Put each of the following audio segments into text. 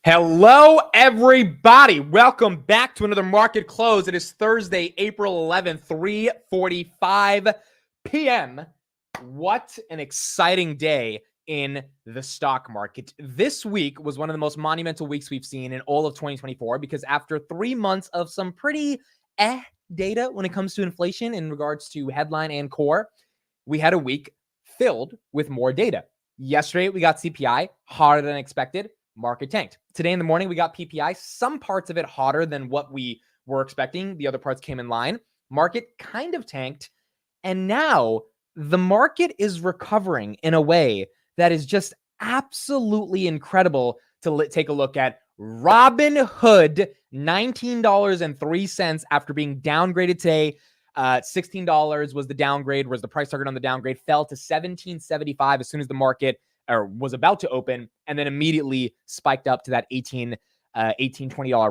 Hello, everybody. Welcome back to another market close. It is Thursday, April 11th, 3:45 p.m. What an exciting day in the stock market. This week was one of the most monumental weeks we've seen in all of 2024 because after 3 months of some pretty data when it comes to inflation in regards to headline and core, we had a week filled with more data. Yesterday, we got CPI, hotter than expected. Market tanked. Today in the morning, we got PPI, some parts of it hotter than what we were expecting. The other parts came in line. Market kind of tanked. And now the market is recovering in a way that is just absolutely incredible to take a look at. Robinhood, $19.03 after being downgraded today. $16 was the downgrade, was the price target on the downgrade, fell to $17.75 as soon as the market was about to open, and then immediately spiked up to that $20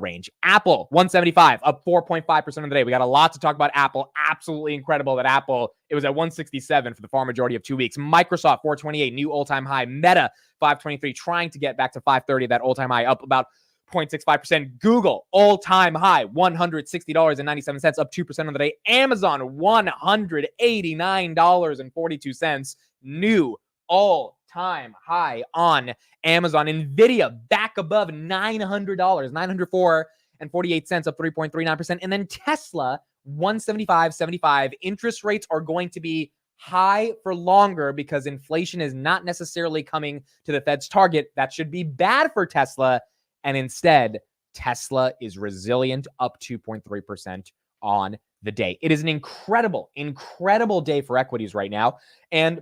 range. Apple, $175, up 4.5% of the day. We got a lot to talk about Apple. Absolutely incredible that Apple, it was at $167 for the far majority of 2 weeks. Microsoft, $428, new all-time high. Meta, $523, trying to get back to $530, that all-time high, up about 0.65%. Google, all-time high, $160.97, up 2% of the day. Amazon, $189.42, new all-time high on Amazon. Nvidia back above $900, $904.48, up 3.39%. And then Tesla, $175.75. Interest rates are going to be high for longer because inflation is not necessarily coming to the Fed's target. That should be bad for Tesla. And instead, Tesla is resilient, up 2.3% on the day. It is an incredible, incredible day for equities right now. And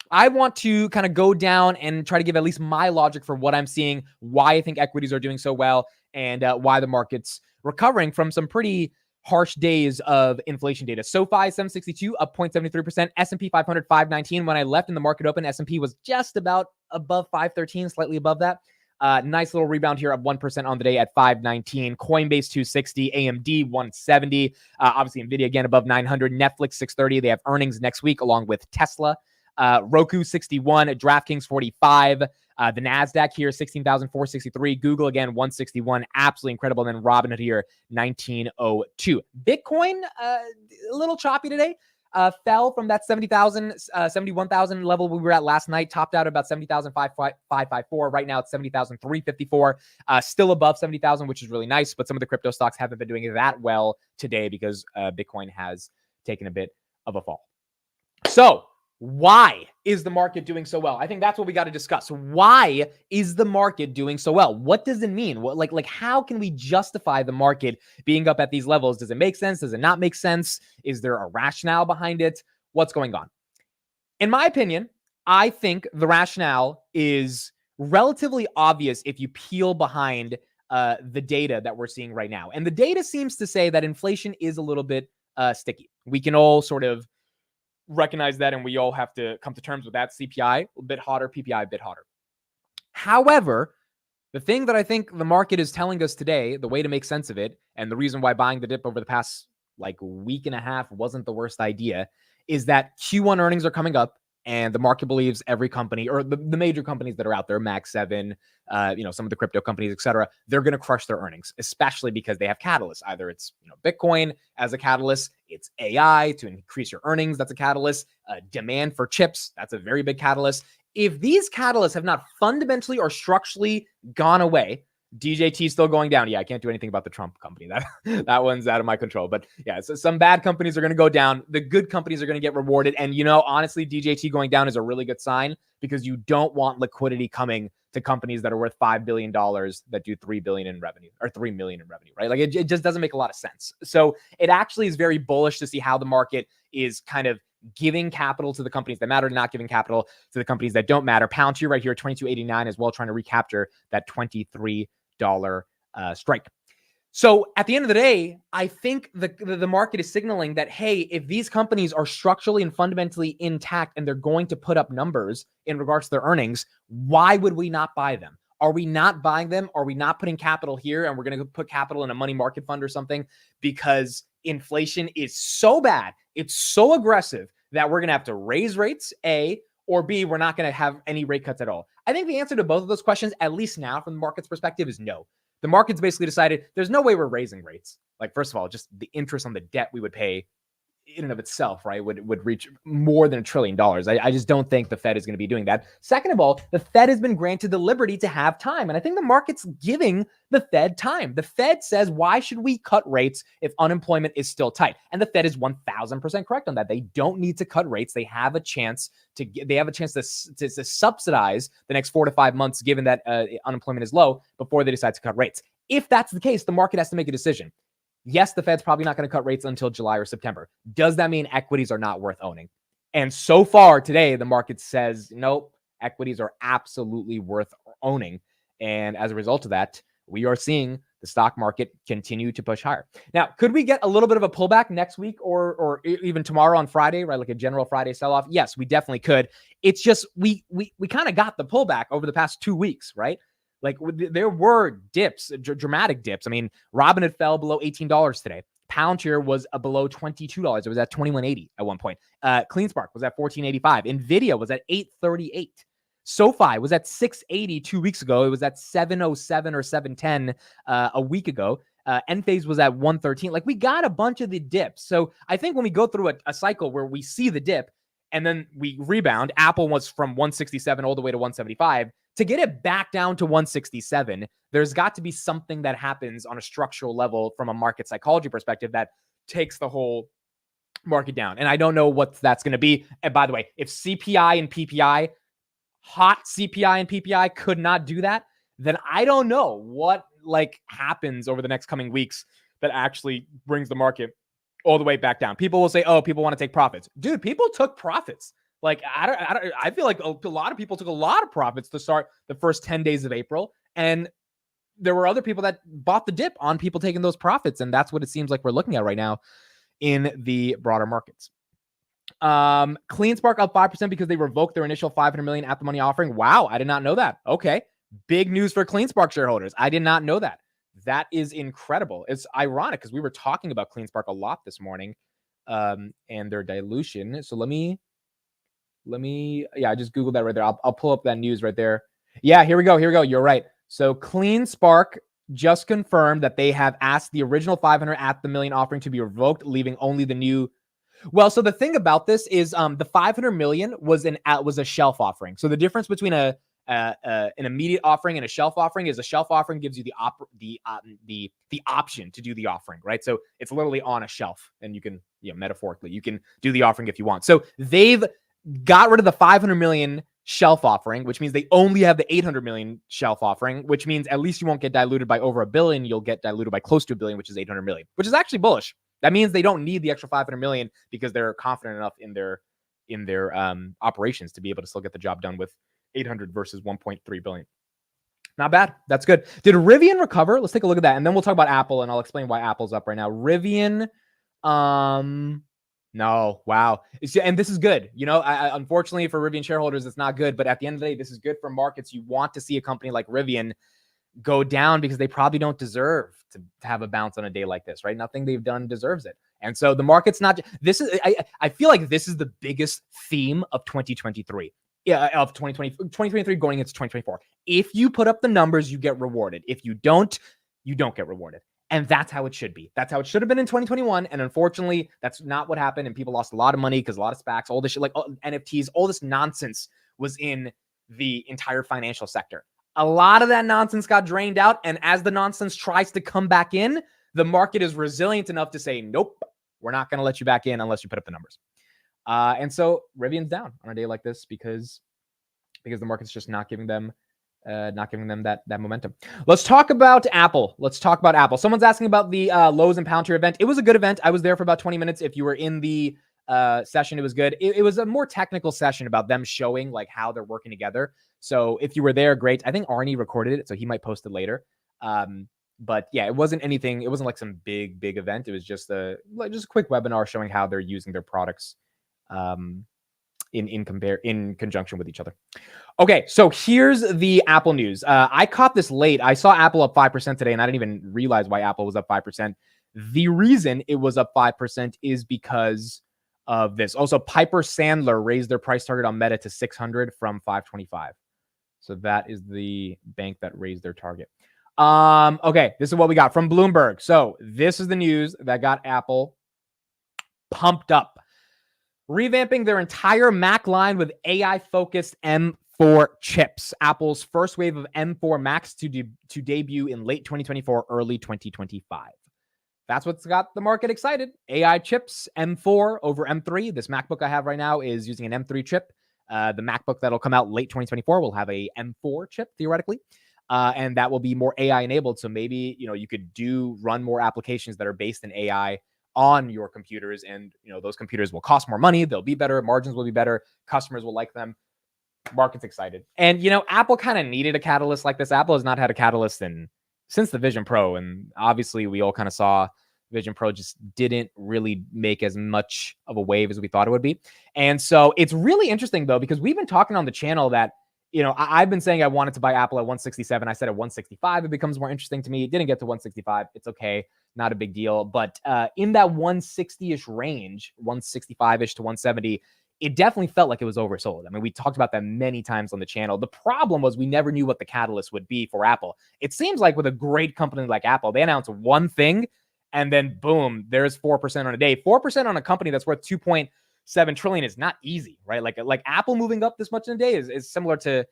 I want to kind of go down and try to give at least my logic for what I'm seeing, why I think equities are doing so well, and why the market's recovering from some pretty harsh days of inflation data. Sofi, 762, up 0.73%. S&P 500, 519. When I left in the market open, S&P was just about above 513, slightly above that. Nice little rebound here of 1% on the day at 519. Coinbase 260, AMD 170. Obviously, NVIDIA again above 900. Netflix 630. They have earnings next week along with Tesla. Roku 61, DraftKings 45, the NASDAQ here 16,463, Google again 161, absolutely incredible. And then Robinhood here 1902. Bitcoin a little choppy today. Fell from that 71,000 level we were at last night, topped out about 70,554. Right now it's 70,354, still above 70,000, which is really nice. But some of the crypto stocks haven't been doing that well today because Bitcoin has taken a bit of a fall. So why is the market doing so well? I think that's what we got to discuss. Why is the market doing so well? What does it mean? What, how can we justify the market being up at these levels? Does it make sense? Does it not make sense? Is there a rationale behind it? What's going on? In my opinion, I think the rationale is relatively obvious if you peel behind the data that we're seeing right now. And the data seems to say that inflation is a little bit sticky. We can all sort of recognize that, and we all have to come to terms with that. CPI a bit hotter, PPI a bit hotter. However, the thing that I think the market is telling us today, the way to make sense of it, and the reason why buying the dip over the past week and a half wasn't the worst idea, is that Q1 earnings are coming up, and the market believes every company, or the major companies that are out there, Max 7, some of the crypto companies, etc., they're going to crush their earnings, especially because they have catalysts. Either it's Bitcoin as a catalyst, it's AI to increase your earnings, that's a catalyst, demand for chips, that's a very big catalyst. If these catalysts have not fundamentally or structurally gone away, DJT still going down. Yeah, I can't do anything about the Trump company. That one's out of my control. But yeah, so some bad companies are going to go down. The good companies are going to get rewarded. And, honestly, DJT going down is a really good sign because you don't want liquidity coming to companies that are worth $5 billion that do $3 billion in revenue or $3 million in revenue, right? It just doesn't make a lot of sense. So it actually is very bullish to see how the market is kind of giving capital to the companies that matter, not giving capital to the companies that don't matter. Palantir right here, 22.89 as well, trying to recapture that $23 strike. So at the end of the day, I think the market is signaling that, hey, if these companies are structurally and fundamentally intact and they're going to put up numbers in regards to their earnings, why would we not buy them? Are we not buying them? Are we not putting capital here and we're going to put capital in a money market fund or something because inflation is so bad, it's so aggressive that we're going to have to raise rates, A, or B, we're not going to have any rate cuts at all? I think the answer to both of those questions, at least now from the market's perspective, is no. The market's basically decided there's no way we're raising rates. Like, first of all, just the interest on the debt we would pay in and of itself, right, would reach more than $1 trillion. I just don't think the Fed is going to be doing that. Second of all, the Fed has been granted the liberty to have time. And I think the market's giving the Fed time. The Fed says, why should we cut rates if unemployment is still tight? And the Fed is 1000% correct on that. They don't need to cut rates. They have a chance to subsidize the next 4 to 5 months, given that unemployment is low, before they decide to cut rates. If that's the case, the market has to make a decision. Yes, the Fed's probably not going to cut rates until July or September. Does that mean equities are not worth owning? And so far today, the market says, nope, equities are absolutely worth owning. And as a result of that, we are seeing the stock market continue to push higher. Now, could we get a little bit of a pullback next week or even tomorrow on Friday, right? Like a general Friday sell-off? Yes, we definitely could. It's just we kind of got the pullback over the past 2 weeks, right? Like there were dips, dramatic dips. I mean, Robinhood fell below $18 today. Palantir was below $22. It was at $21.80 at one point. CleanSpark was at $14.85. Nvidia was at $8.38. Sofi was at $6.80 2 weeks ago. It was at $7.07 or $7.10 a week ago. Enphase was at $1.13. Like, we got a bunch of the dips. So I think when we go through a cycle where we see the dip and then we rebound, Apple was from 167 all the way to 175. To get it back down to 167, there's got to be something that happens on a structural level from a market psychology perspective that takes the whole market down. And I don't know what that's going to be. And by the way, if CPI and PPI, hot CPI and PPI could not do that, then I don't know what happens over the next coming weeks that actually brings the market all the way back down. People will say, oh, people want to take profits. Dude, people took profits. Like, I feel like a lot of people took a lot of profits to start the first 10 days of April. And there were other people that bought the dip on people taking those profits. And that's what it seems like we're looking at right now in the broader markets. CleanSpark up 5% because they revoked their initial $500 million at the money offering. Wow, I did not know that. Okay. Big news for CleanSpark shareholders. I did not know that. That is incredible. It's ironic because we were talking about CleanSpark a lot this morning and their dilution. So let me, I just Googled that right there. I'll pull up that news right there. Yeah, here we go. You're right. So CleanSpark just confirmed that they have asked the original 500 at the million offering to be revoked, leaving only the new. Well, so the thing about this is the 500 million was a shelf offering. So the difference between an immediate offering and a shelf offering is a shelf offering gives you the option to do the offering, right? So it's literally on a shelf, and you can, metaphorically, you can do the offering if you want. So they've got rid of the 500 million shelf offering, which means they only have the 800 million shelf offering, which means at least you won't get diluted by over $1 billion. You'll get diluted by close to $1 billion, which is 800 million, which is actually bullish. That means they don't need the extra 500 million because they're confident enough in their operations to be able to still get the job done with 800 versus 1.3 billion. Not bad. That's good. Did Rivian recover? Let's take a look at that. And then we'll talk about Apple, and I'll explain why Apple's up right now. Rivian, no, wow. And this is good. Unfortunately for Rivian shareholders, it's not good. But at the end of the day, this is good for markets. You want to see a company like Rivian go down because they probably don't deserve to have a bounce on a day like this, right? Nothing they've done deserves it. And so the market's not, I feel like this is the biggest theme of 2023. Yeah, of 2023 going into 2024. If you put up the numbers, you get rewarded. If you don't get rewarded. And that's how it should be. That's how it should have been in 2021. And unfortunately, that's not what happened. And people lost a lot of money because a lot of SPACs, all this shit, like NFTs, all this nonsense was in the entire financial sector. A lot of that nonsense got drained out. And as the nonsense tries to come back in, the market is resilient enough to say, nope, we're not going to let you back in unless you put up the numbers. And so Rivian's down on a day like this because the market's just not giving them that momentum. Let's talk about Apple. Someone's asking about the Lowe's and Palantir event. It was a good event. I was there for about 20 minutes. If you were in the session, it was good. It was a more technical session about them showing like how they're working together. So if you were there, great. I think Arnie recorded it, so he might post it later. But yeah, it wasn't anything. It wasn't like some big event. It was just a quick webinar showing how they're using their products in conjunction with each other. Okay, so here's the Apple news. I caught this late. I saw Apple up 5% today, and I didn't even realize why Apple was up 5%. The reason it was up 5% is because of this. Also, Piper Sandler raised their price target on Meta to 600 from 525. So that is the bank that raised their target. Okay, this is what we got from Bloomberg. So this is the news that got Apple pumped up. Revamping their entire Mac line with AI-focused M4 chips. Apple's first wave of M4 Macs to debut in late 2024, early 2025. That's what's got the market excited. AI chips, M4 over M3. This MacBook I have right now is using an M3 chip. The MacBook that'll come out late 2024 will have a M4 chip, theoretically. And that will be more AI enabled. So maybe, you could run more applications that are based in AI on your computers. And, those computers will cost more money. They'll be better. Margins will be better. Customers will like them. Market's excited. And, Apple kind of needed a catalyst like this. Apple has not had a catalyst since the Vision Pro. And obviously we all kind of saw Vision Pro just didn't really make as much of a wave as we thought it would be. And so it's really interesting though, because we've been talking on the channel that, I've been saying I wanted to buy Apple at 167. I said at 165, it becomes more interesting to me. It didn't get to 165. It's okay. Not a big deal. But in that 160-ish range, 165-ish to 170, it definitely felt like it was oversold. I mean, we talked about that many times on the channel. The problem was we never knew what the catalyst would be for Apple. It seems like with a great company like Apple, they announce one thing and then boom, there's 4% on a day. 4% on a company that's worth 2.7 trillion is not easy, right? Like Apple moving up this much in a day is similar to,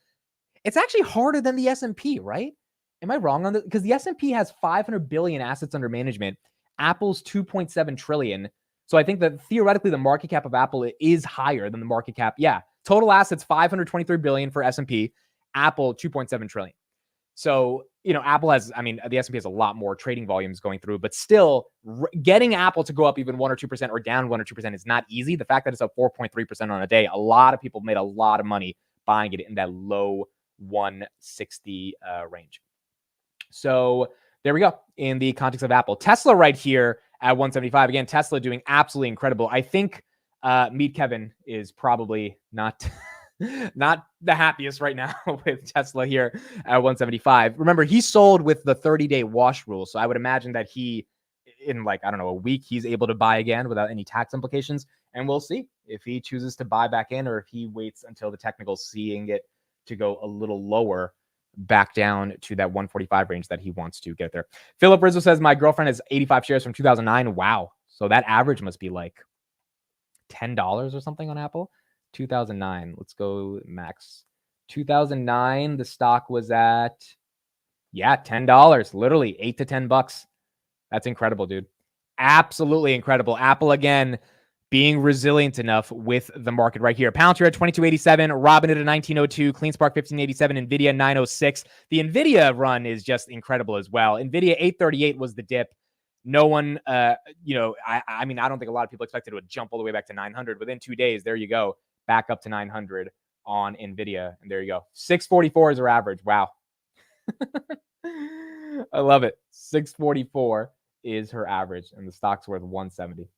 it's actually harder than the S&P, right? Am I wrong on this? Because the S&P has 500 billion assets under management. Apple's 2.7 trillion. So I think that theoretically the market cap of Apple is higher than the market cap. Yeah. Total assets, 523 billion for S&P, Apple 2.7 trillion. So, Apple has, the S&P has a lot more trading volumes going through, but still getting Apple to go up even 1 or 2% or down 1 or 2% is not easy. The fact that it's up 4.3% on a day, a lot of people made a lot of money buying it in that low 160 range. So there we go in the context of Apple. Tesla right here at 175. Again, Tesla doing absolutely incredible. I think Meet Kevin is probably not the happiest right now with Tesla here at 175. Remember, he sold with the 30-day wash rule. So I would imagine that in a week, he's able to buy again without any tax implications. And we'll see if he chooses to buy back in or if he waits until the technicals seeing it to go a little lower back down to that 145 range that he wants to get there. Philip Rizzo says, my girlfriend has 85 shares from 2009. Wow. So that average must be like $10 or something on Apple. 2009. Let's go max. 2009, the stock was at, $10. Literally $8 to $10. That's incredible, dude. Absolutely incredible. Apple, again, being resilient enough with the market right here. Palantir at 2287, Robinhood at 1902, CleanSpark 1587, NVIDIA 906. The NVIDIA run is just incredible as well. NVIDIA 838 was the dip. No one, I don't think a lot of people expected it would jump all the way back to 900. Within 2 days, there you go, back up to 900 on NVIDIA. And there you go. 644 is our average. Wow. I love it. 644 is her average, and the stock's worth 170.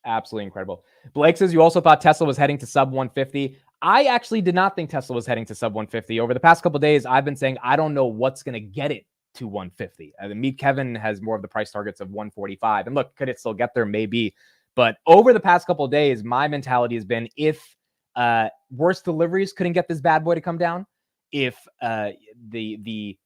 Absolutely incredible. Blake says, you also thought Tesla was heading to sub 150. I actually did not think Tesla was heading to sub 150. Over the past couple of days, I've been saying I don't know what's going to get it to 150. Meet Kevin has more of the price targets of 145. And look, could it still get there? Maybe. But over the past couple of days, my mentality has been if worst deliveries couldn't get this bad boy to come down, if the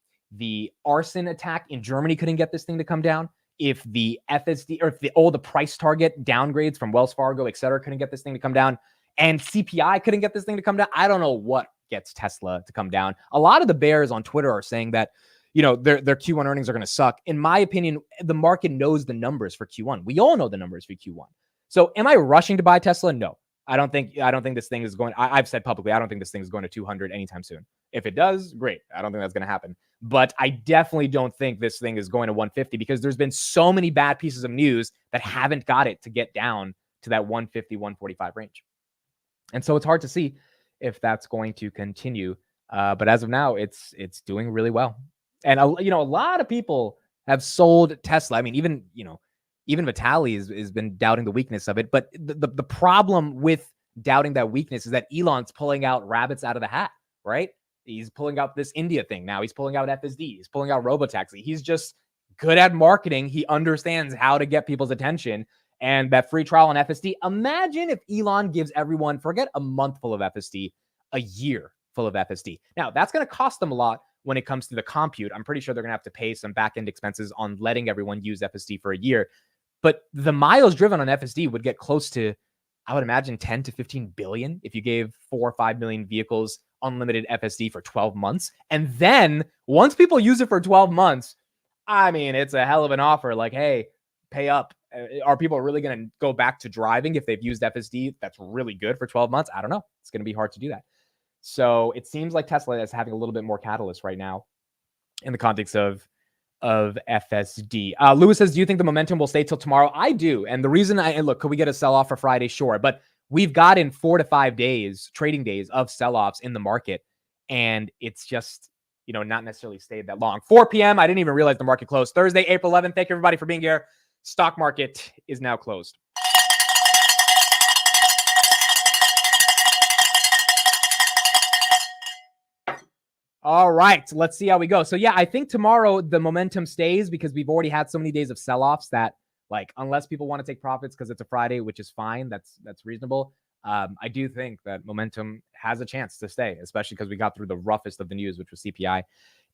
arson attack in Germany couldn't get this thing to come down, if the FSD or if the price target downgrades from Wells Fargo, et cetera, couldn't get this thing to come down, and CPI couldn't get this thing to come down, I don't know what gets Tesla to come down. A lot of the bears on Twitter are saying that, their Q1 earnings are going to suck. In my opinion, the market knows the numbers for Q1. We all know the numbers for Q1. So am I rushing to buy Tesla? No. I don't think this thing is going. I've said publicly, I don't think this thing is going to 200 anytime soon. If it does, great. I don't think that's going to happen. But I definitely don't think this thing is going to 150 because there's been so many bad pieces of news that haven't got it to get down to that 150, 145 range. And so it's hard to see if that's going to continue. But as of now, it's doing really well. And a lot of people have sold Tesla. I mean, even Vitaly has been doubting the weakness of it. But the problem with doubting that weakness is that Elon's pulling out rabbits out of the hat, right? He's pulling out this India thing now. He's pulling out FSD. He's pulling out Robotaxi. He's just good at marketing. He understands how to get people's attention. and that free trial on FSD. Imagine if Elon gives everyone, forget a month full of FSD, a year full of FSD. Now, that's going to cost them a lot when it comes to the compute. I'm pretty sure they're going to have to pay some back-end expenses on letting everyone use FSD for a year. But the miles driven on FSD would get close to, I would imagine, 10 to 15 billion if you gave 4 or 5 million vehicles unlimited FSD for 12 months. And then once people use it for 12 months, I mean, it's a hell of an offer. Like, hey, pay up. Are people really going to go back to driving if they've used FSD? That's really good for 12 months. I don't know. It's going to be hard to do that. So it seems like Tesla is having a little bit more catalyst right now in the context of FSD. Lewis says, do you think the momentum will stay till tomorrow? I do. And the reason look, could we get a sell-off for Friday? Sure. But we've gotten 4 to 5 days, trading days of sell-offs in the market. And it's just, not necessarily stayed that long. 4 p.m. I didn't even realize the market closed. Thursday, April 11th. Thank you everybody for being here. Stock market is now closed. All right, let's see how we go. So yeah, I think tomorrow the momentum stays because we've already had so many days of sell-offs that, like, unless people want to take profits because it's a Friday, which is fine, that's reasonable. I do think that momentum has a chance to stay, especially because we got through the roughest of the news, which was CPI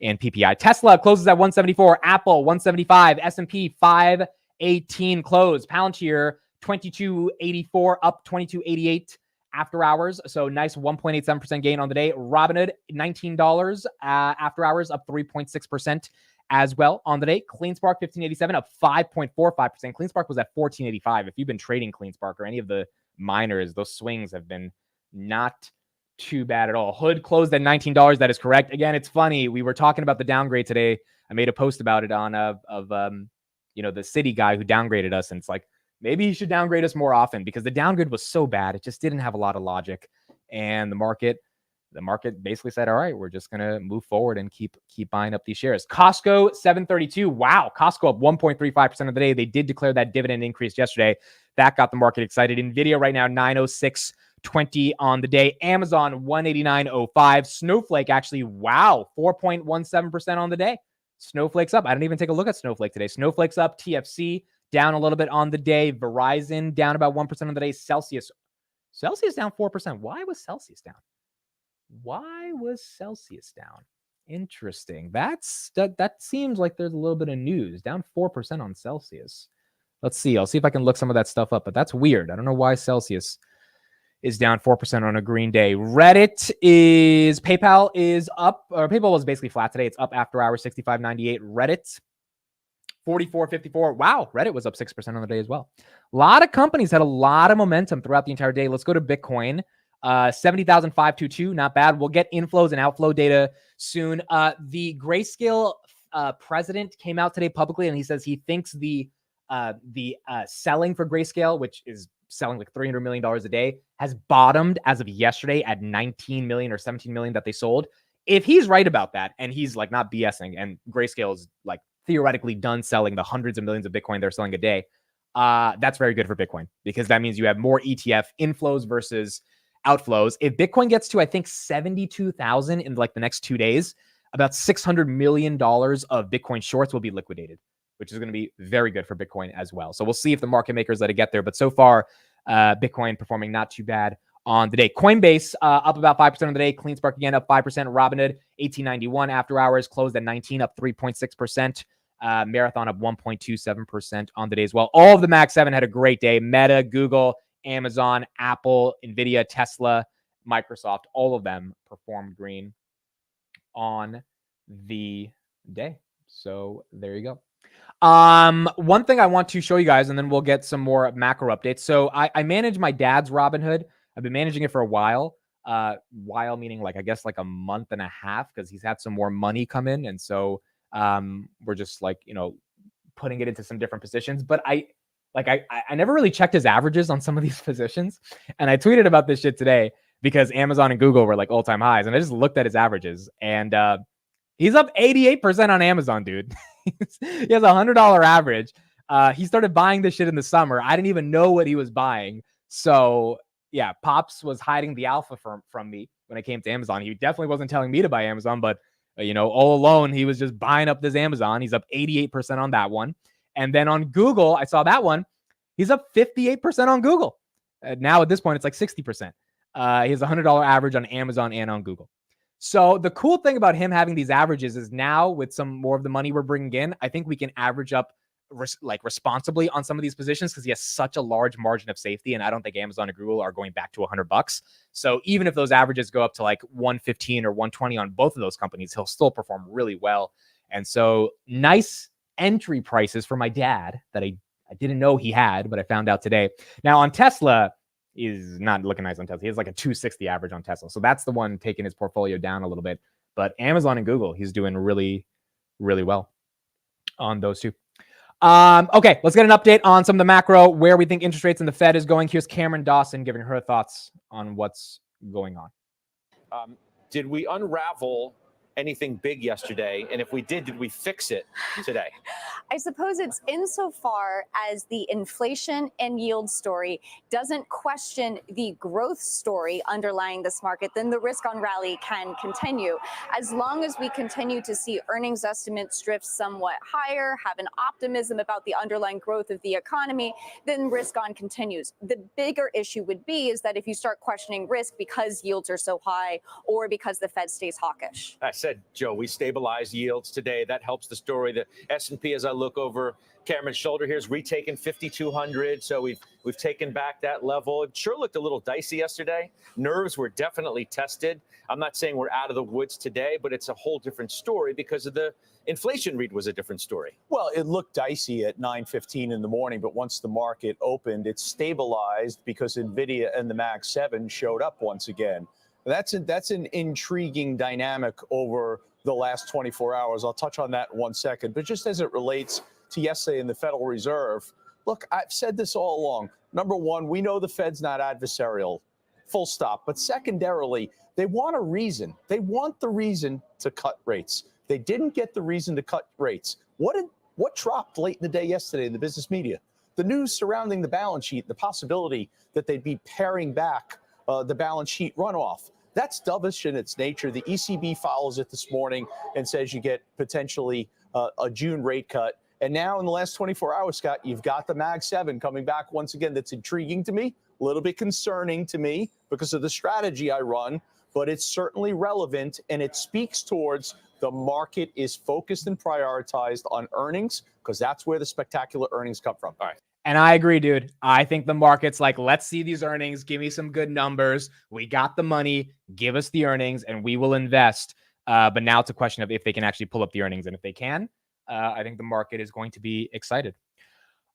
and PPI. Tesla closes at 174, Apple 175, S&P 518 close, Palantir 2284 up 2288. After hours, so nice 1.87% gain on the day. Robinhood, $19 after hours, up 3.6% as well on the day. CleanSpark, 1587, up 5.45%. CleanSpark was at 1485. If you've been trading CleanSpark or any of the miners, those swings have been not too bad at all. Hood closed at $19. That is correct. Again, it's funny. We were talking about the downgrade today. I made a post about it on the Citi guy who downgraded us, and it's like, maybe he should downgrade us more often because the downgrade was so bad. It just didn't have a lot of logic. And the market basically said, all right, we're just going to move forward and keep buying up these shares. Costco, 732. Wow. Costco up 1.35% of the day. They did declare that dividend increase yesterday. That got the market excited. Nvidia right now, 906.20 on the day. Amazon, 189.05. Snowflake actually, wow, 4.17% on the day. Snowflake's up. I didn't even take a look at Snowflake today. Snowflake's up. TFC down a little bit on the day. Verizon down about 1% on the day. Celsius down 4%. Why was Celsius down? Interesting. That seems like there's a little bit of news. Down 4% on Celsius. Let's see. I'll see if I can look some of that stuff up, but that's weird. I don't know why Celsius is down 4% on a green day. PayPal is up, or PayPal was basically flat today. It's up after hours, 65.98. Reddit, 44.54. Wow, Reddit was up 6% on the day as well. A lot of companies had a lot of momentum throughout the entire day. Let's go to Bitcoin. 70,522, not bad. We'll get inflows and outflow data soon. The Grayscale president came out today publicly, and he says he thinks the selling for Grayscale, which is selling like $300 million a day, has bottomed as of yesterday at 19 million or 17 million that they sold. If he's right about that, and he's like not BSing, and Grayscale is like theoretically done selling the hundreds of millions of Bitcoin they're selling a day, that's very good for Bitcoin because that means you have more ETF inflows versus outflows. If Bitcoin gets to, I think, 72,000 in like the next 2 days, about $600 million of Bitcoin shorts will be liquidated, which is going to be very good for Bitcoin as well. So we'll see if the market makers let it get there. But so far, Bitcoin performing not too bad on the day. Coinbase up about 5% on the day. CleanSpark again up 5%. Robinhood 1891 after hours closed at 19, up 3.6%. Marathon up 1.27% on the day as well. All of the Mag 7 had a great day. Meta, Google, Amazon, Apple, Nvidia, Tesla, Microsoft, all of them performed green on the day. So there you go. One thing I want to show you guys, and then we'll get some more macro updates. So I manage my dad's Robinhood. I've been managing it for a while. While meaning like, I guess like a month and a half, because he's had some more money come in. And so we're just like, putting it into some different positions. But I never really checked his averages on some of these positions. And I tweeted about this shit today because Amazon and Google were like all-time highs. And I just looked at his averages, and he's up 88% on Amazon, dude. He has a $100 average. He started buying this shit in the summer. I didn't even know what he was buying. So yeah, Pops was hiding the alpha from me when it came to Amazon. He definitely wasn't telling me to buy Amazon, but all alone, he was just buying up this Amazon. He's up 88% on that one. And then on Google, I saw that one. He's up 58% on Google. Now at this point, it's like 60%. He has a $100 average on Amazon and on Google. So the cool thing about him having these averages is now with some more of the money we're bringing in, I think we can average up responsibly on some of these positions because he has such a large margin of safety. And I don't think Amazon and Google are going back to $100. So even if those averages go up to like 115 or 120 on both of those companies, he'll still perform really well. And so nice entry prices for my dad that I didn't know he had, but I found out today. Now on Tesla, is not looking nice on Tesla. He has like a 260 average on Tesla. So that's the one taking his portfolio down a little bit. But Amazon and Google, he's doing really, really well on those two. Okay, let's get an update on some of the macro, where we think interest rates and the Fed is going. Here's Cameron Dawson giving her thoughts on what's going on. Did we unravel anything big yesterday? And if we did we fix it today? I suppose it's insofar as the inflation and yield story doesn't question the growth story underlying this market, then the risk on rally can continue. As long as we continue to see earnings estimates drift somewhat higher, have an optimism about the underlying growth of the economy, then risk on continues. The bigger issue would be is that if you start questioning risk because yields are so high or because the Fed stays hawkish. I said, Joe, we stabilized yields today. That helps the story. The S&P, as I look over Cameron's shoulder here, is retaking 5,200. So we've taken back that level. It sure looked a little dicey yesterday. Nerves were definitely tested. I'm not saying we're out of the woods today, but it's a whole different story because of the inflation read was a different story. Well, it looked dicey at 9:15 in the morning, but once the market opened, it stabilized because NVIDIA and the Mag 7 showed up once again. That's an intriguing dynamic over the last 24 hours. I'll touch on that in 1 second. But just as it relates to yesterday in the Federal Reserve, look, I've said this all along. Number one, we know the Fed's not adversarial, full stop. But secondarily, they want a reason. They want the reason to cut rates. They didn't get the reason to cut rates. What dropped late in the day yesterday in the business media? The news surrounding the balance sheet, the possibility that they'd be paring back the balance sheet runoff. That's dovish in its nature. The ECB follows it this morning and says you get potentially a June rate cut. And now in the last 24 hours, Scott, you've got the Mag 7 coming back once again. That's intriguing to me, a little bit concerning to me because of the strategy I run, but it's certainly relevant and it speaks towards the market is focused and prioritized on earnings because that's where the spectacular earnings come from. All right. And I agree, dude. I think the market's like, let's see these earnings. Give me some good numbers. We got the money. Give us the earnings and we will invest. But now it's a question of if they can actually pull up the earnings. And if they can, I think the market is going to be excited.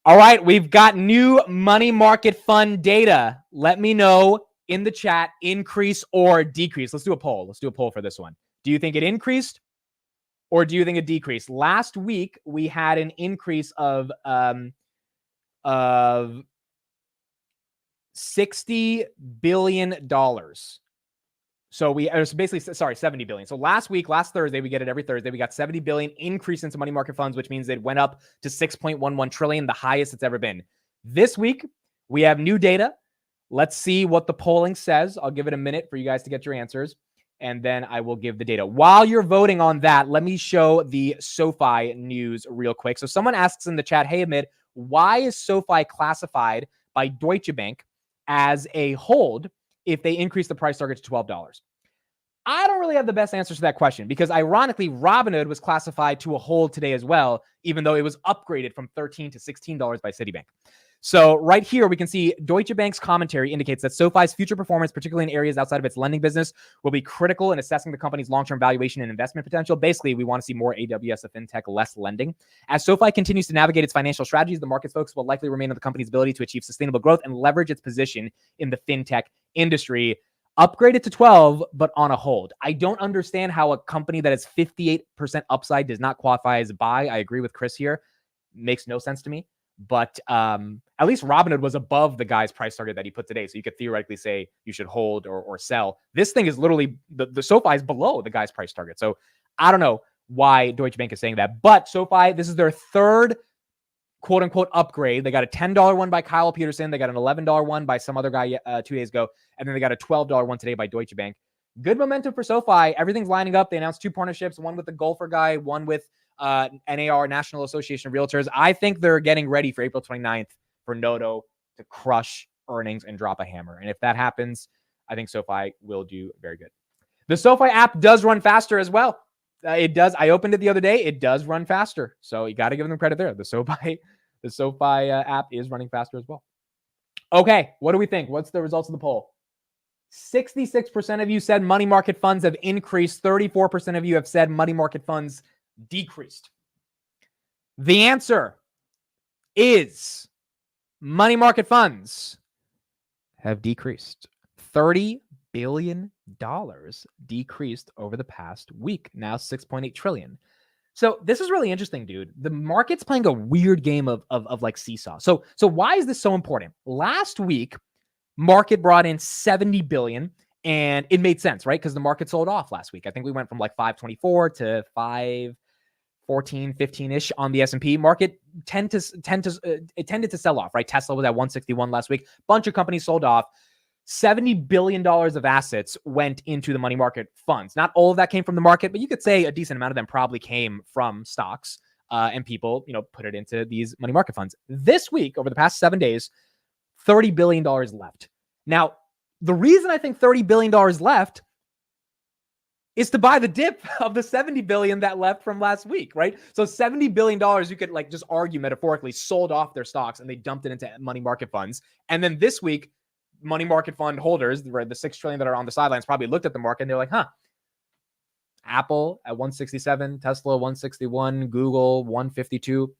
All right. We've got new money market fund data. Let me know in the chat, increase or decrease. Let's do a poll. Let's do a poll for this one. Do you think it increased or do you think it decreased? Last week, we had an increase of $60 billion. So basically, $70 billion. So last Thursday, we get it every Thursday. We got $70 billion increase into money market funds, which means it went up to $6.11 trillion, the highest it's ever been. This week, we have new data. Let's see what the polling says. I'll give it a minute for you guys to get your answers, and then I will give the data. While you're voting on that, let me show the Sofi news real quick. So someone asks in the chat, hey, Amit, why is Sofi classified by Deutsche Bank as a hold if they increase the price target to $12? I don't really have the best answers to that question because ironically, Robinhood was classified to a hold today as well, even though it was upgraded from $13 to $16 by Citibank. So right here, we can see Deutsche Bank's commentary indicates that SoFi's future performance, particularly in areas outside of its lending business, will be critical in assessing the company's long-term valuation and investment potential. Basically, we want to see more AWS of fintech, less lending. As SoFi continues to navigate its financial strategies, the market's focus will likely remain on the company's ability to achieve sustainable growth and leverage its position in the fintech industry. Upgraded to 12, but on a hold. I don't understand how a company that is 58% upside does not qualify as a buy. I agree with Chris here. Makes no sense to me. But at least Robinhood was above the guy's price target that he put today. So you could theoretically say you should hold or sell. This thing is literally, the SoFi is below the guy's price target. So I don't know why Deutsche Bank is saying that. But SoFi, this is their third quote unquote upgrade. They got a $10 one by Kyle Peterson. They got an $11 one by some other guy 2 days ago. And then they got a $12 one today by Deutsche Bank. Good momentum for SoFi. Everything's lining up. They announced 2 partnerships, one with the golfer guy, one with NAR, National Association of Realtors. I think they're getting ready for April 29th for Noto to crush earnings and drop a hammer. And if that happens, I think SoFi will do very good. The SoFi app does run faster as well. It does. I opened it the other day. It does run faster. So you got to give them credit there. The SoFi app is running faster as well. Okay, what do we think? What's the results of the poll? 66% of you said money market funds have increased. 34% of you have said money market funds decreased. The answer is money market funds have decreased. $30 billion decreased over the past week. Now $6.8 trillion. So this is really interesting, dude. The market's playing a weird game of like seesaw. So why is this so important? Last week, market brought in 70 billion and it made sense, right? Because the market sold off last week. I think we went from like 524 to 514, 15-ish on the S&P. Market tended to sell off, right? Tesla was at 161 last week. Bunch of companies sold off. $70 billion of assets went into the money market funds. Not all of that came from the market, but you could say a decent amount of them probably came from stocks and people, put it into these money market funds. This week, over the past 7 days, $30 billion left. Now, the reason I think $30 billion left is to buy the dip of the $70 billion that left from last week, right? So $70 billion, you could like just argue metaphorically, sold off their stocks and they dumped it into money market funds. And then this week, money market fund holders, the 6 trillion that are on the sidelines, probably looked at the market and they're like, Apple at 167, Tesla 161, Google 152.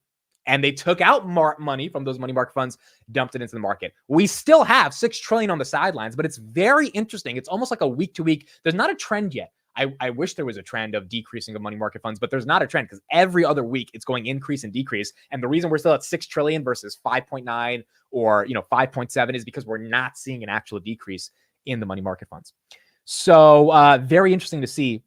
And they took out money from those money market funds, dumped it into the market. We still have 6 trillion on the sidelines, but it's very interesting. It's almost like a week to week. There's not a trend yet. I wish there was a trend of decreasing of money market funds, but there's not a trend because every other week it's going increase and decrease. And the reason we're still at 6 trillion versus 5.9 or 5.7 is because we're not seeing an actual decrease in the money market funds. So very interesting to see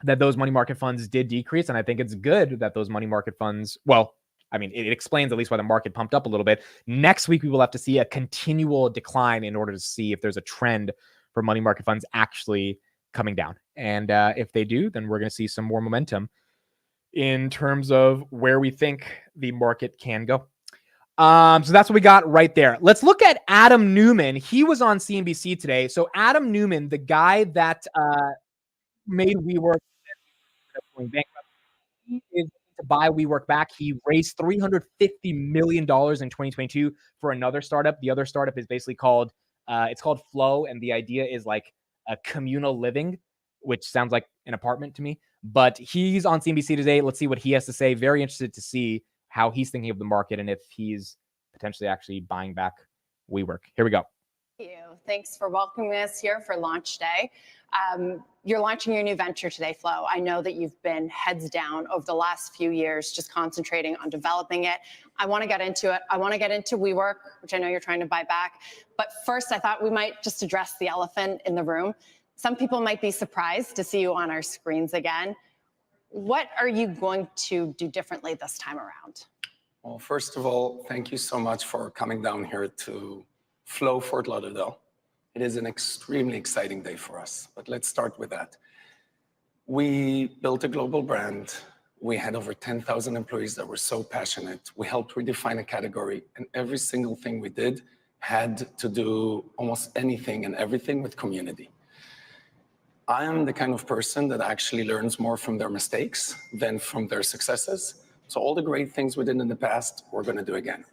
that those money market funds did decrease. And I think it's good that those money market funds, it explains at least why the market pumped up a little bit. Next week, we will have to see a continual decline in order to see if there's a trend for money market funds actually coming down. And if they do, then we're going to see some more momentum in terms of where we think the market can go. So that's what we got right there. Let's look at Adam Newman. He was on CNBC today. So Adam Newman, the guy that made WeWork going bankrupt, he is to buy WeWork back. He raised $350 million in 2022 for another startup. The other startup is basically called Flow, and the idea is like a communal living, which sounds like an apartment to me. But he's on CNBC today. Let's see what he has to say. Very interested to see how he's thinking of the market and if he's potentially actually buying back WeWork. Here we go. Thank you. Thanks for welcoming us here for launch day. You're launching your new venture today, Flow. I know that you've been heads down over the last few years, just concentrating on developing it. I want to get into it. I want to get into WeWork, which I know you're trying to buy back. But first, I thought we might just address the elephant in the room. Some people might be surprised to see you on our screens again. What are you going to do differently this time around? Well, first of all, thank you so much for coming down here to Flow Fort Lauderdale. It is an extremely exciting day for us, but let's start with that. We built a global brand. We had over 10,000 employees that were so passionate. We helped redefine a category, and every single thing we did had to do almost anything and everything with community. I am the kind of person that actually learns more from their mistakes than from their successes. So all the great things we did in the past, we're going to do again.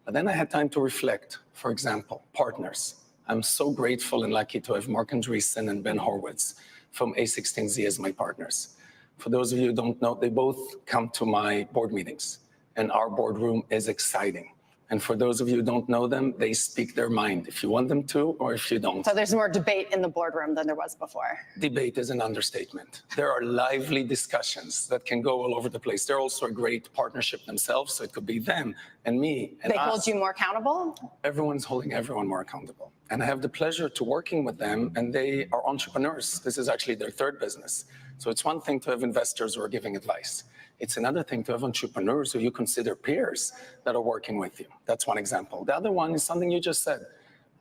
But then I had time to reflect. For example, partners. I'm so grateful and lucky to have Mark Andreessen and Ben Horowitz from A16Z as my partners. For those of you who don't know, they both come to my board meetings, and our boardroom is exciting. And for those of you who don't know them, they speak their mind, if you want them to or if you don't. So there's more debate in the boardroom than there was before. Debate is an understatement. There are lively discussions that can go all over the place. They're also a great partnership themselves, so it could be them and me and They us. hold you more accountable? Everyone's holding everyone more accountable. And I have the pleasure to working with them, and they are entrepreneurs. This is actually their third business. So it's one thing to have investors who are giving advice. It's another thing to have entrepreneurs who you consider peers that are working with you. That's one example. The other one is something you just said.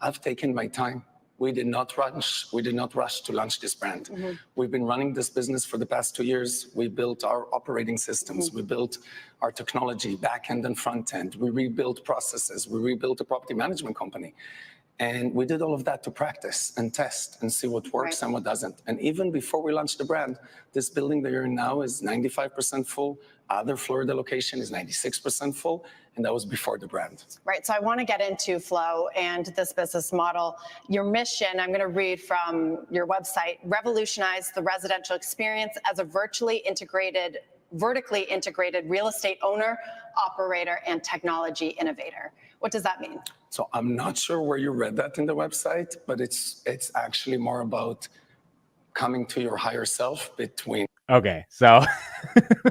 I've taken my time. We did not rush. We did not rush to launch this brand. We've been running this business for the past 2 years. We built our operating systems. We built our technology, back end and front end. We rebuilt processes. We rebuilt a property management company. And we did all of that to practice and test and see what works and what doesn't. And even before we launched the brand, this building that you're in now is 95% full. Other Florida location is 96% full. And that was before the brand. Right. So I want to get into Flow and this business model. Your mission, I'm going to read from your website, revolutionize the residential experience as a vertically integrated real estate owner, operator, and technology innovator. What does that mean? So I'm not sure where you read that in the website, but it's actually more about coming to your higher self between. Okay, so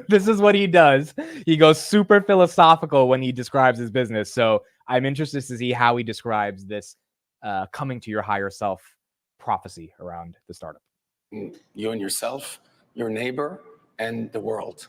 this is what he does. He goes super philosophical when he describes his business. So I'm interested to see how he describes this coming to your higher self prophecy around the startup. You and yourself, your neighbor, and the world.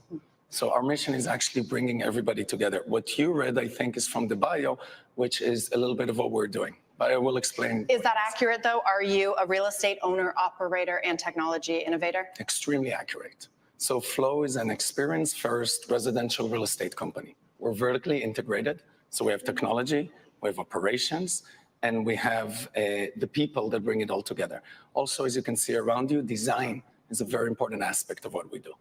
So our mission is actually bringing everybody together. What you read, I think, is from the bio, which is a little bit of what we're doing. But I will explain. Is that accurate, though? Are you a real estate owner, operator, and technology innovator? Extremely accurate. So Flow is an experience-first residential real estate company. We're vertically integrated. So we have technology, we have operations, and we have the people that bring it all together. Also, as you can see around you, design is a very important aspect of what we do.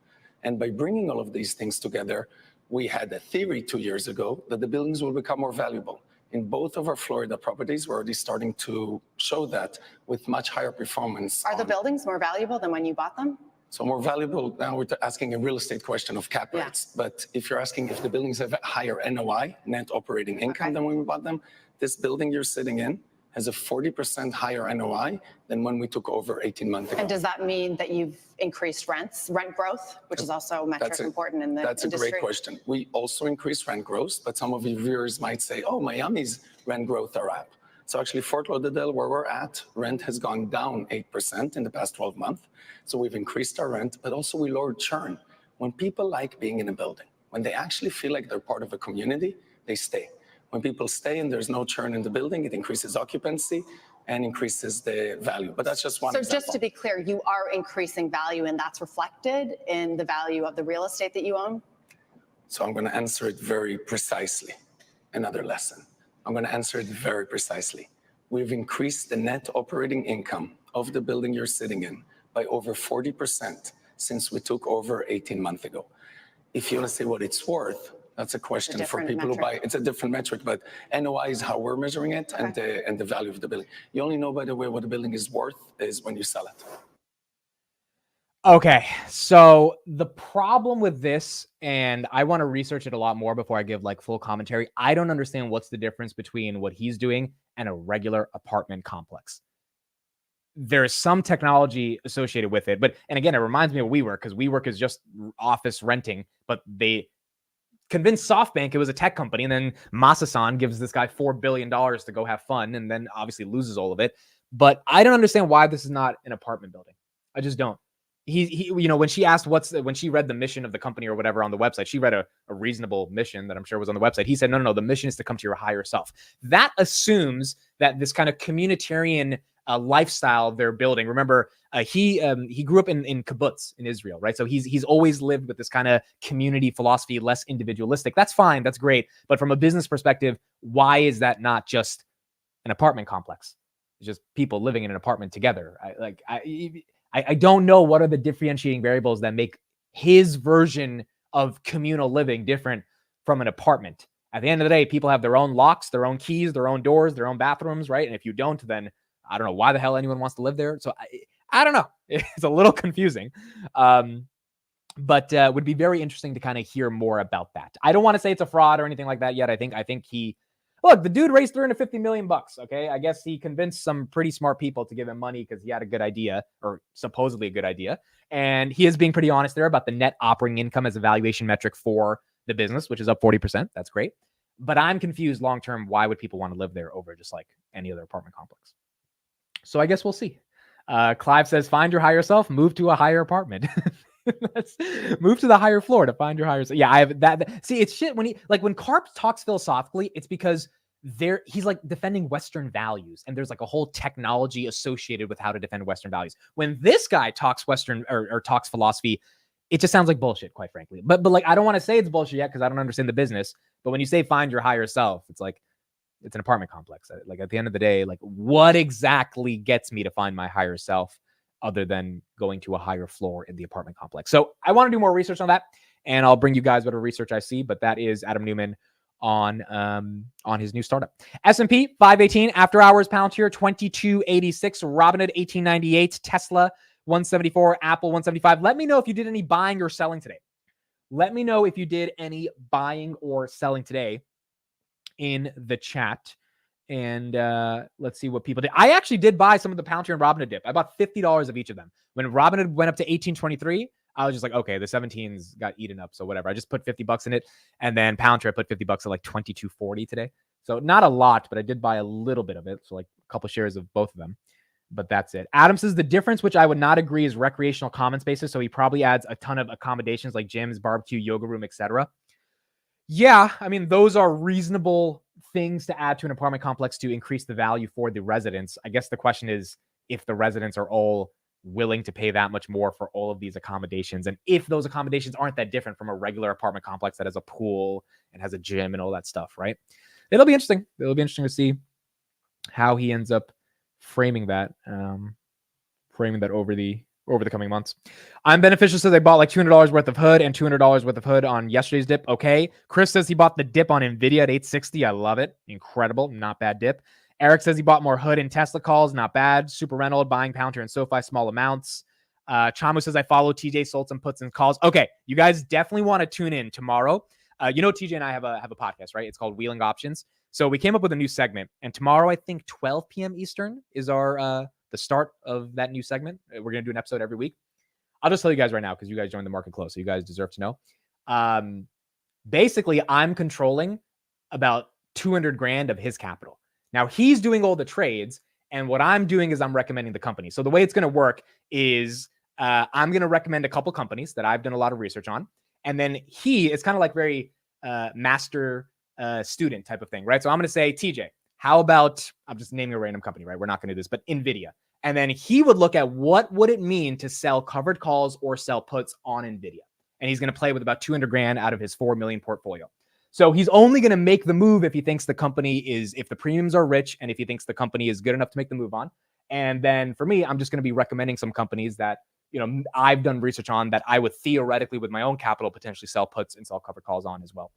And by bringing all of these things together, we had a theory 2 years ago that the buildings will become more valuable. In both of our Florida properties, we're already starting to show that with much higher performance. Are the buildings more valuable than when you bought them? So more valuable, now we're asking a real estate question of cap rates. But if you're asking if the buildings have a higher NOI, net operating income, than when we bought them, this building you're sitting in has a 40% higher NOI than when we took over 18 months ago. And does that mean that you've increased rent growth, which is also a metric important in the industry? That's a great question. We also increased rent growth, but some of your viewers might say, oh, Miami's rent growth are up. So actually, Fort Lauderdale, where we're at, rent has gone down 8% in the past 12 months. So we've increased our rent, but also we lowered churn. When people like being in a building, when they actually feel like they're part of a community, they stay. When people stay and there's no churn in the building, it increases occupancy and increases the value. But that's just one example. So just to be clear, you are increasing value and that's reflected in the value of the real estate that you own? So I'm going to answer it very precisely. Another lesson. I'm going to answer it very precisely. We've increased the net operating income of the building you're sitting in by over 40% since we took over 18 months ago. If you want to say what it's worth, that's a question for people who buy. It's a different metric, but NOI is how we're measuring it, and the value of the building. You only know, by the way, what the building is worth is when you sell it. Okay, so the problem with this, and I want to research it a lot more before I give like full commentary. I don't understand what's the difference between what he's doing and a regular apartment complex. There's some technology associated with it, and again, it reminds me of WeWork, because WeWork is just office renting, but they convinced SoftBank it was a tech company, and then Masa-san gives this guy $4 billion to go have fun, and then obviously loses all of it. But I don't understand why this is not an apartment building. I just don't. He when she asked when she read the mission of the company or whatever on the website, she read a reasonable mission that I'm sure was on the website. He said, no, the mission is to come to your higher self. That assumes that this kind of communitarian lifestyle they're building. Remember, he grew up in kibbutz in Israel, right? So he's always lived with this kind of community philosophy, less individualistic. That's fine, that's great. But from a business perspective, why is that not just an apartment complex? It's just people living in an apartment together. I don't know what are the differentiating variables that make his version of communal living different from an apartment. At the end of the day, people have their own locks, their own keys, their own doors, their own bathrooms, right? And if you don't, then I don't know why the hell anyone wants to live there. So I don't know. It's a little confusing. But would be very interesting to kind of hear more about that. I don't want to say it's a fraud or anything like that yet. I think look, the dude raised $350 million. Okay. I guess he convinced some pretty smart people to give him money because he had a good idea, or supposedly a good idea. And he is being pretty honest there about the net operating income as a valuation metric for the business, which is up 40%. That's great. But I'm confused long-term. Why would people want to live there over just like any other apartment complex? So I guess we'll see. Clive says, find your higher self, move to a higher apartment. Let's move to the higher floor to find your higher self. Yeah, I have that. See, it's shit when when Karp talks philosophically, it's because he's like defending Western values, and there's like a whole technology associated with how to defend Western values. When this guy talks Western or talks philosophy, it just sounds like bullshit, quite frankly. But like, I don't want to say it's bullshit yet because I don't understand the business. But when you say find your higher self, it's like, it's an apartment complex. Like at the end of the day, like what exactly gets me to find my higher self other than going to a higher floor in the apartment complex? So I want to do more research on that, and I'll bring you guys whatever research I see. But that is Adam Newman on his new startup. S&P 518, after hours Palantir 2286, Robinhood 1898, Tesla 174, Apple 175. Let me know if you did any buying or selling today. Let me know if you did any buying or selling today in the chat. And let's see what people did. I actually did buy some of the Palantir and Robinhood dip. I bought $50 of each of them. When Robinhood went up to 1823, I was just like, okay, the 17s got eaten up, so whatever. I just put $50 in it. And then Palantir, I put $50 at like 22.40 today. So not a lot, but I did buy a little bit of it. So like a couple shares of both of them. But that's it. Adam says the difference, which I would not agree, is recreational common spaces. So he probably adds a ton of accommodations like gyms, barbecue, yoga room, etc. Yeah, I mean, those are reasonable things to add to an apartment complex to increase the value for the residents. I guess the question is if the residents are all willing to pay that much more for all of these accommodations, and if those accommodations aren't that different from a regular apartment complex that has a pool and has a gym and all that stuff, right? It'll be interesting. It'll be interesting to see how he ends up framing that over the coming months. I'm Beneficial says I bought like $200 worth of hood and $200 worth of hood on yesterday's dip. Okay. Chris says he bought the dip on Nvidia at 860. I love it. Incredible. Not bad dip. Eric says he bought more hood and Tesla calls. Not bad. Super Rental, buying Palantir and SoFi, small amounts. Chamu says I follow TJ, sold some puts and calls. Okay. You guys definitely want to tune in tomorrow. TJ and I have a podcast, right? It's called Wheeling Options. So we came up with a new segment, and tomorrow, I think 12 p.m. Eastern is our the start of that new segment. We're going to do an episode every week. I'll just tell you guys right now because you guys joined the market close, so you guys deserve to know. Basically, I'm controlling about 200 grand of his capital. Now, he's doing all the trades, and what I'm doing is I'm recommending the company. So the way it's going to work is I'm going to recommend a couple companies that I've done a lot of research on, and then it's kind of like very master student type of thing, right? So I'm going to say, TJ, how about, I'm just naming a random company, right? We're not going to do this, but NVIDIA. And then he would look at what would it mean to sell covered calls or sell puts on NVIDIA. And he's going to play with about 200 grand out of his 4 million portfolio. So he's only going to make the move if he thinks the company if the premiums are rich and if he thinks the company is good enough to make the move on. And then for me, I'm just going to be recommending some companies that, I've done research on that I would theoretically with my own capital potentially sell puts and sell covered calls on as well.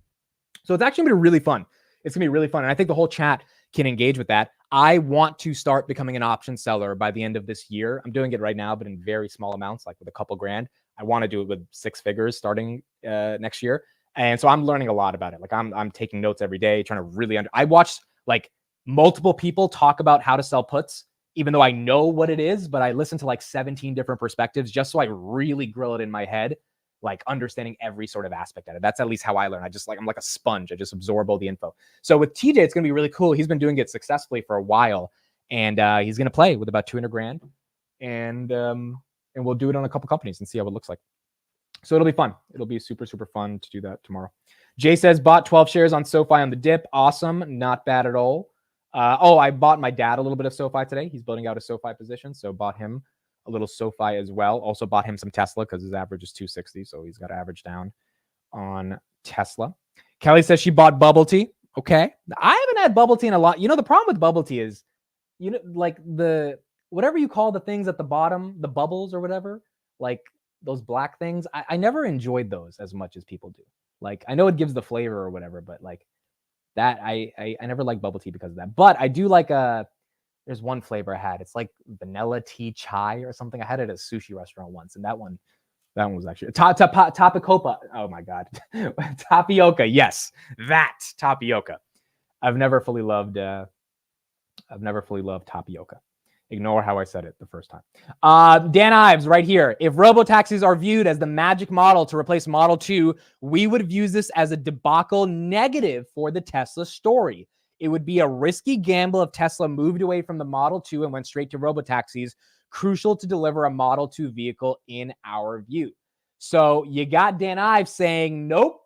So it's actually going to be really fun. It's going to be really fun. And I think the whole chat can engage with that. I want to start becoming an option seller by the end of this year. I'm doing it right now, but in very small amounts, like with a couple grand. I want to do it with 6 figures starting next year. And so I'm learning a lot about it. Like I'm taking notes every day, trying to really I watched like multiple people talk about how to sell puts, even though I know what it is, but I listened to like 17 different perspectives just so I really grill it in my head, like understanding every sort of aspect of it. That's at least how I learn. I'm like a sponge. I just absorb all the info. So with TJ, it's going to be really cool. He's been doing it successfully for a while, and he's going to play with about 200 grand, and we'll do it on a couple companies and see how it looks like. So it'll be fun. It'll be super, super fun to do that tomorrow. Jay says, bought 12 shares on SoFi on the dip. Awesome. Not bad at all. I bought my dad a little bit of SoFi today. He's building out a SoFi position, so bought him a little SoFi as well. Also bought him some Tesla because his average is 260, so he's got to average down on Tesla. Kelly says she bought bubble tea. Okay. I haven't had bubble tea in a lot. The problem with bubble tea is, like the, whatever you call the things at the bottom, the bubbles or whatever, like those black things, I never enjoyed those as much as people do. Like, I know it gives the flavor or whatever, but like that, I never liked bubble tea because of that. But I do like there's one flavor I had. It's like vanilla tea chai or something. I had it at a sushi restaurant once, and that one was actually tapioca. Oh my god, tapioca. Yes, that tapioca. I've never fully loved tapioca. Ignore how I said it the first time. Dan Ives right here. If robotaxis are viewed as the magic model to replace Model 2, we would view this as a debacle negative for the Tesla story. It would be a risky gamble if Tesla moved away from the Model 2 and went straight to robotaxis, crucial to deliver a Model 2 vehicle in our view. So you got Dan Ives saying, nope,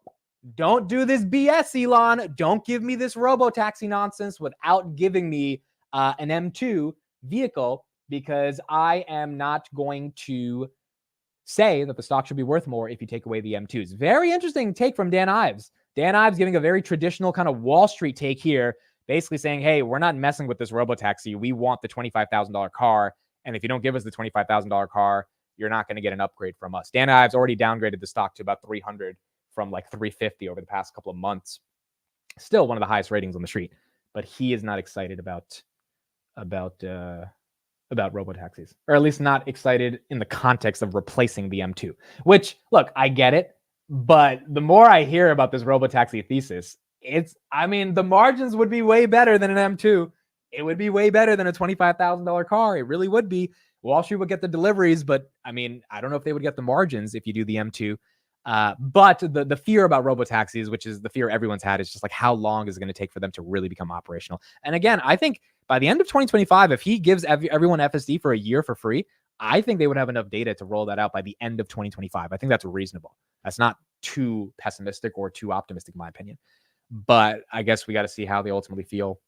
don't do this BS, Elon. Don't give me this robo-taxi nonsense without giving me an M2 vehicle, because I am not going to say that the stock should be worth more if you take away the M2s. Very interesting take from Dan Ives. Dan Ives giving a very traditional kind of Wall Street take here, basically saying, hey, we're not messing with this robo-taxi. We want the $25,000 car. And if you don't give us the $25,000 car, you're not going to get an upgrade from us. Dan Ives already downgraded the stock to about 300 from like 350 over the past couple of months. Still one of the highest ratings on the street, but he is not excited about robo-taxis, or at least not excited in the context of replacing the M2, which, look, I get it. But the more I hear about this robo-taxi thesis, the margins would be way better than an M2. It would be way better than a $25,000 car. It really would be. Wall Street would get the deliveries, but I don't know if they would get the margins if you do the M2. But the fear about robo-taxis, which is the fear everyone's had, is just like, how long is it going to take for them to really become operational? And again, I think by the end of 2025, if he gives everyone FSD for a year for free, I think they would have enough data to roll that out by the end of 2025. I think that's reasonable. That's not too pessimistic or too optimistic, in my opinion. But I guess we got to see how they ultimately feel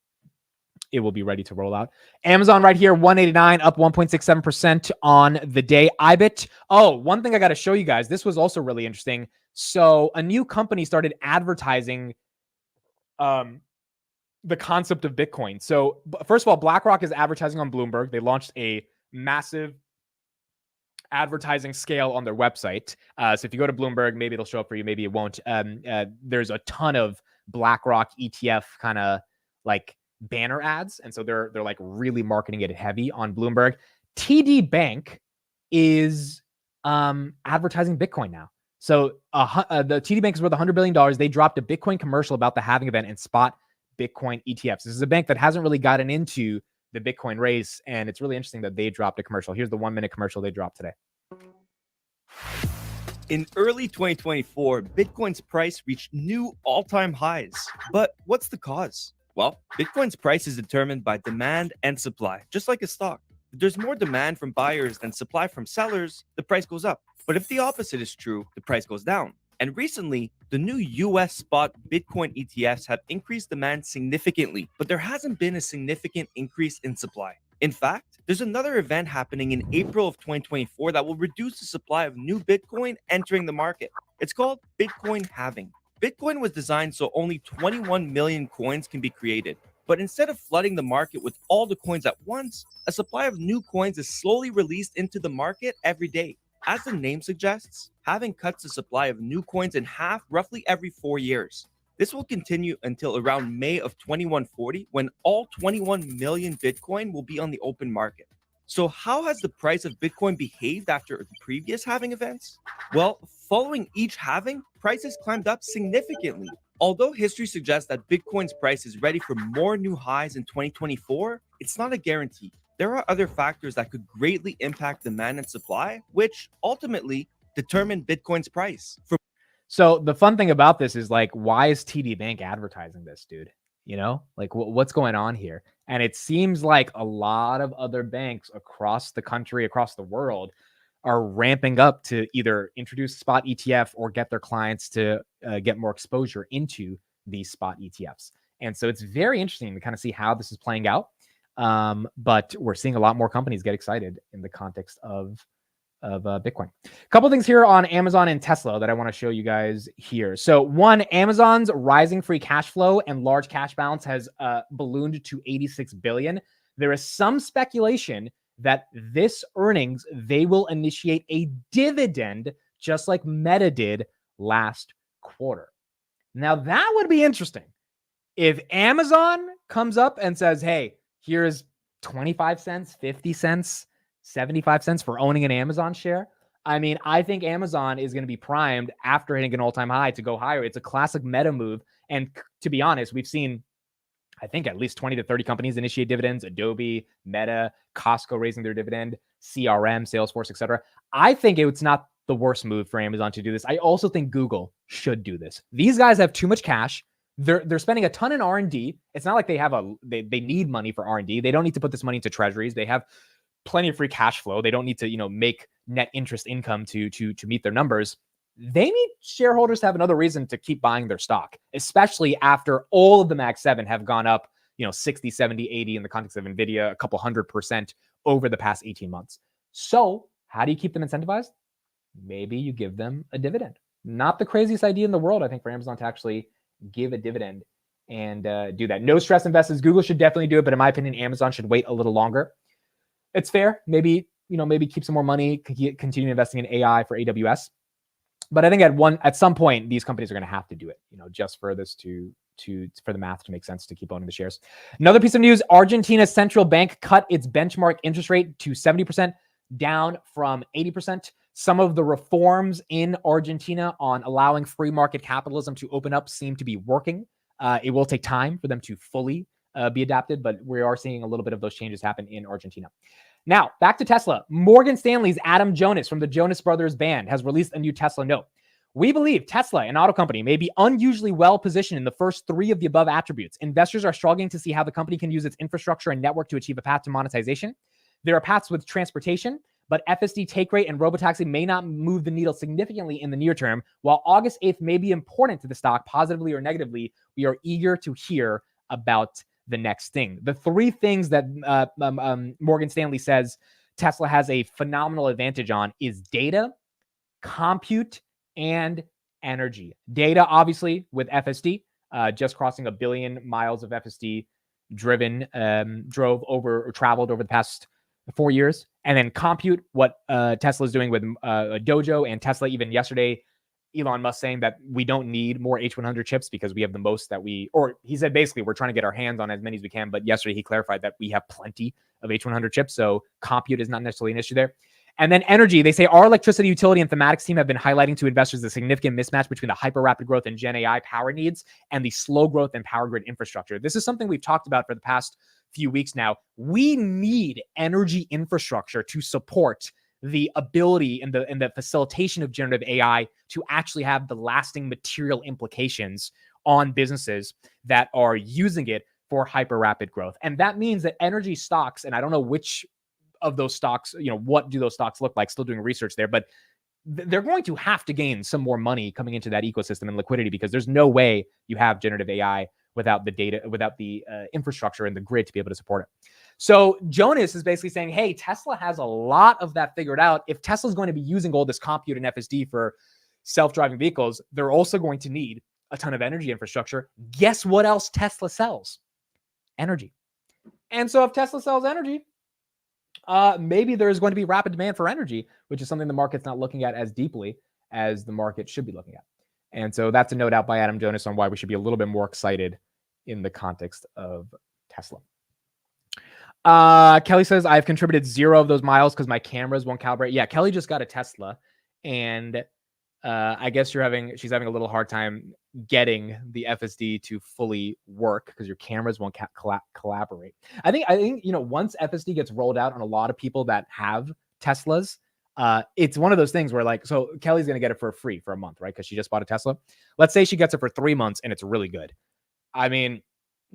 it will be ready to roll out. Amazon right here, 189, up 1.67% on the day. IBIT. Oh, one thing I got to show you guys. This was also really interesting. So a new company started advertising the concept of Bitcoin. So first of all, BlackRock is advertising on Bloomberg. They launched a massive advertising scale on their website. So if you go to Bloomberg, maybe it'll show up for you, maybe it won't. There's a ton of BlackRock ETF kind of like banner ads, and so they're like really marketing it heavy on Bloomberg. TD Bank is advertising Bitcoin now. So the TD Bank is worth $100 billion. They dropped a Bitcoin commercial about the halving event and spot Bitcoin ETFs. This is a bank that hasn't really gotten into the Bitcoin race, and it's really interesting that they dropped a commercial. Here's the 1-minute commercial they dropped today. In early 2024, Bitcoin's price reached new all-time highs. But what's the cause? Well, Bitcoin's price is determined by demand and supply, just like a stock. If there's more demand from buyers than supply from sellers, the price goes up. But if the opposite is true, the price goes down. And recently, the new US spot Bitcoin ETFs have increased demand significantly, but there hasn't been a significant increase in supply. In fact, there's another event happening in April of 2024 that will reduce the supply of new Bitcoin entering the market. It's called Bitcoin halving. Bitcoin was designed so only 21 million coins can be created. But instead of flooding the market with all the coins at once, a supply of new coins is slowly released into the market every day. As the name suggests, halving cuts the supply of new coins in half roughly every 4 years. This will continue until around May of 2140, when all 21 million Bitcoin will be on the open market. So how has the price of Bitcoin behaved after the previous halving events? Well, following each halving, prices climbed up significantly. Although history suggests that Bitcoin's price is ready for more new highs in 2024, it's not a guarantee. There are other factors that could greatly impact demand and supply, which ultimately determine Bitcoin's price. So the fun thing about this is, like, why is TD Bank advertising this, dude? You know, like what's going on here? And it seems like a lot of other banks across the country, across the world, are ramping up to either introduce spot ETF or get their clients to get more exposure into these spot ETFs. And so it's very interesting to kind of see how this is playing out. But we're seeing a lot more companies get excited in the context of Bitcoin. A couple things here on Amazon and Tesla that I want to show you guys here. So one, Amazon's rising free cash flow and large cash balance has ballooned to 86 billion. There is some speculation that this earnings, they will initiate a dividend just like Meta did last quarter. Now that would be interesting. If Amazon comes up and says, hey, here's 25 cents, 50 cents, 75 cents for owning an Amazon share. I mean, I think Amazon is going to be primed after hitting an all-time high to go higher. It's a classic Meta move. And to be honest, we've seen, I think, at least 20 to 30 companies initiate dividends. Adobe, Meta, Costco raising their dividend, CRM, Salesforce, etc. I think it's not the worst move for Amazon to do this. I also think Google should do this. These guys have too much cash. They're spending a ton in R&D. It's not like they need money for R&D. They don't need to put this money into treasuries. They have plenty of free cash flow. They don't need to, make net interest income to meet their numbers. they need shareholders to have another reason to keep buying their stock, especially after all of the Mag 7 have gone up, 60, 70, 80 in the context of NVIDIA, a couple 100% over the past 18 months. So how do you keep them incentivized? Maybe you give them a dividend. Not the craziest idea in the world, I think, for Amazon to actually give a dividend and do that. No stress investors. Google should definitely do it, but in my opinion, Amazon should wait a little longer. It's fair. Maybe keep some more money, continue investing in AI for AWS. But I think at some point, these companies are going to have to do it, just for this for the math to make sense to keep owning the shares. Another piece of news: Argentina's central bank cut its benchmark interest rate to 70%, down from 80%. Some of the reforms in Argentina on allowing free market capitalism to open up seem to be working. It will take time for them to fully be adapted, but we are seeing a little bit of those changes happen in Argentina. Now, back to Tesla. Morgan Stanley's Adam Jonas from the Jonas Brothers Band has released a new Tesla note. We believe Tesla, an auto company, may be unusually well positioned in the first three of the above attributes. Investors are struggling to see how the company can use its infrastructure and network to achieve a path to monetization. There are paths with transportation, but FSD take rate and robotaxi may not move the needle significantly in the near term. While August 8th may be important to the stock, positively or negatively, we are eager to hear about the next thing. The three things that Morgan Stanley says Tesla has a phenomenal advantage on is data, compute, and energy. Data, obviously, with FSD, just crossing 1 billion miles of FSD traveled over the past 4 years. And then compute, what Tesla is doing with Dojo, and Tesla even yesterday, Elon Musk saying that we don't need more H100 chips because we have the most or he said basically we're trying to get our hands on as many as we can. But yesterday he clarified that we have plenty of H100 chips. So compute is not necessarily an issue there. And then energy, they say our electricity utility and thematics team have been highlighting to investors the significant mismatch between the hyper rapid growth in Gen AI power needs and the slow growth in power grid infrastructure. This is something we've talked about for the past few weeks now. We need energy infrastructure to support the ability and the facilitation of generative AI to actually have the lasting material implications on businesses that are using it for hyper rapid growth. And that means that energy stocks, and I don't know which of those stocks, what do those stocks look like? Still doing research there, but they're going to have to gain some more money coming into that ecosystem and liquidity, because there's no way you have generative AI without the data, without the infrastructure and the grid to be able to support it. So Jonas is basically saying, hey, Tesla has a lot of that figured out. If Tesla's going to be using all this compute and FSD for self-driving vehicles, they're also going to need a ton of energy infrastructure. Guess what else Tesla sells? Energy. And so if Tesla sells energy, maybe there's going to be rapid demand for energy, which is something the market's not looking at as deeply as the market should be looking at. And so that's a note out by Adam Jonas on why we should be a little bit more excited in the context of Tesla. Kelly says, I've contributed 0 of those miles because my cameras won't calibrate. Yeah, Kelly just got a Tesla, and I guess she's having a little hard time getting the FSD to fully work because your cameras won't collaborate. I think once FSD gets rolled out on a lot of people that have Teslas, it's one of those things where so Kelly's going to get it for free for a month, right? Because she just bought a Tesla. Let's say she gets it for 3 months and it's really good. I mean,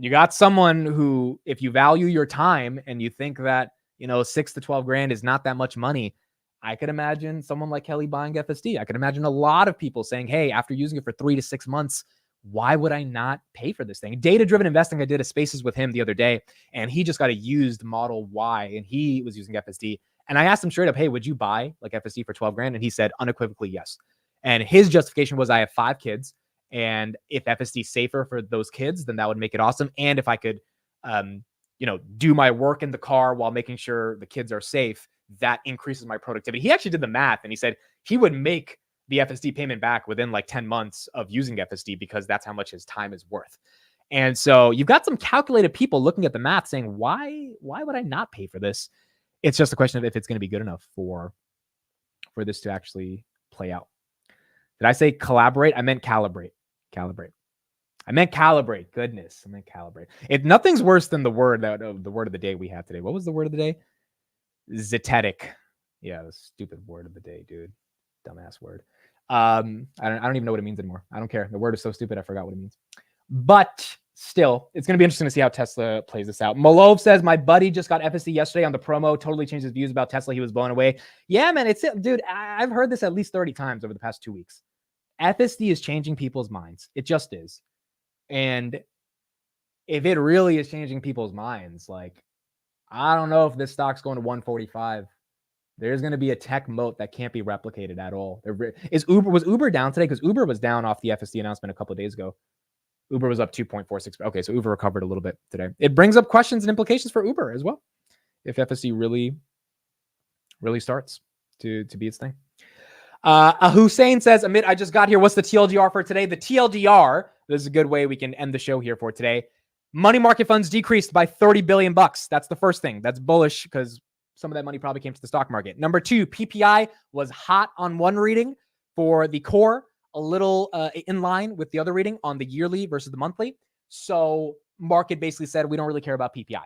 you got someone who, if you value your time and you think that, 6 to 12 grand is not that much money, I could imagine someone like Kelly buying FSD. I could imagine a lot of people saying, hey, after using it for 3 to 6 months, why would I not pay for this thing? Data-driven investing, I did a Spaces with him the other day, and he just got a used Model Y, and he was using FSD. And I asked him straight up, hey, would you buy FSD for 12 grand? And he said unequivocally yes. And his justification was, I have 5 kids. And if FSD is safer for those kids, then that would make it awesome. And if I could, do my work in the car while making sure the kids are safe, that increases my productivity. He actually did the math, and he said he would make the FSD payment back within 10 months of using FSD because that's how much his time is worth. And so you've got some calculated people looking at the math saying, why would I not pay for this? It's just a question of if it's going to be good enough for this to actually play out. Did I say collaborate? I meant calibrate. I meant calibrate. Goodness, I meant calibrate. Nothing's worse than the word of the day we had today. What was the word of the day? Zetetic. Yeah, the stupid word of the day, dude. Dumbass word. I don't even know what it means anymore. I don't care. The word is so stupid, I forgot what it means. But still, it's going to be interesting to see how Tesla plays this out. Malov says, my buddy just got FSD yesterday on the promo. Totally changed his views about Tesla. He was blown away. Yeah, man. Dude, I've heard this at least 30 times over the past 2 weeks. FSD is changing people's minds. It just is. And if it really is changing people's minds, like, I don't know if this stock's going to 145. There's going to be a tech moat that can't be replicated at all. Was Uber down today? Because Uber was down off the FSD announcement a couple of days ago. Uber was up 2.46. Okay, so Uber recovered a little bit today. It brings up questions and implications for Uber as well, if FSD really starts to be its thing. Hussein says, Amit, I just got here. What's the TLDR for today? The TLDR, this is a good way we can end the show here for today. Money market funds decreased by $30 billion. That's the first thing. That's bullish because some of that money probably came to the stock market. Number two, PPI was hot on one reading for the core, a little in line with the other reading on the yearly versus the monthly. So market basically said, we don't really care about PPI.